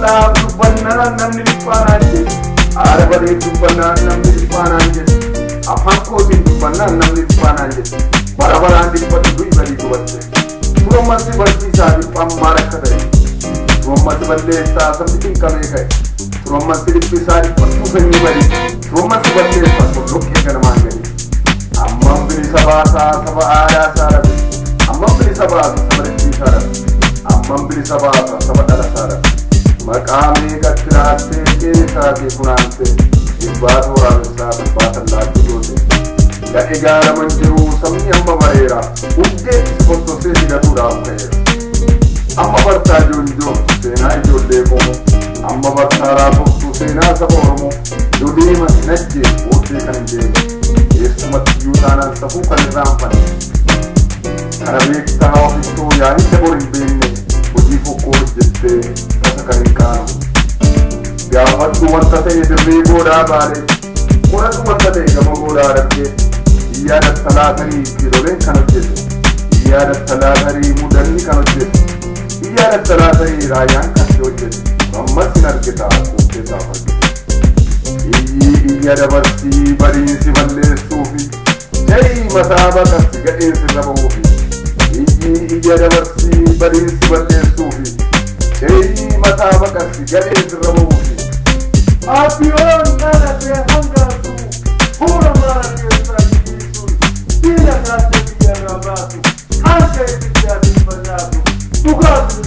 Arabala Dubana Namni Pananje, Arabale Dubana Namni Pananje, Apanko in Dubana Namni Pananje, Barabara and Patu very good. From Masibati Pamaraka, from Masibale something coming. From Masibati Patu anybody, from Masibale for looking at a man. Amambri Sabata, Sabaya Sara, Amambri Sabata, Sabati Sara, Amambri Sabata, Sabata Sara, Makami Katrate, Sati Punante, Ibato Ramsa, Patala Tudu, the Egara Manju, some Yamba Marera, who gets for to say the Tura. Amabarta Junjo, Sena Jodeko, Amabatara to Sena Sabormo, Judima Netji, who take and James. Esmat Yutana Safuka Rampan Arabic Tao Victoria is a boring bene, Budifu Court Jete, Tasakarikan. They are what to want to say the Bego Rabare, what to want to say the Mogoda Rabbe, Yada Salatari, Kirolen cannot get it, Yada Salatari, Mudani cannot get it, Yada Salatari, Rayan Kasojet, from Masinar Geta, who is our. Yadavasi, Bari Sivale Sufi, Jay Masaba, get in the movie. Yadavasi, Bari Sivale Sufi, Jay Masaba, get in the movie. Apion, Nana, Hanga, Pura Mara, Tina Nasa, Rabatu, Anke, Pizza, Pizza,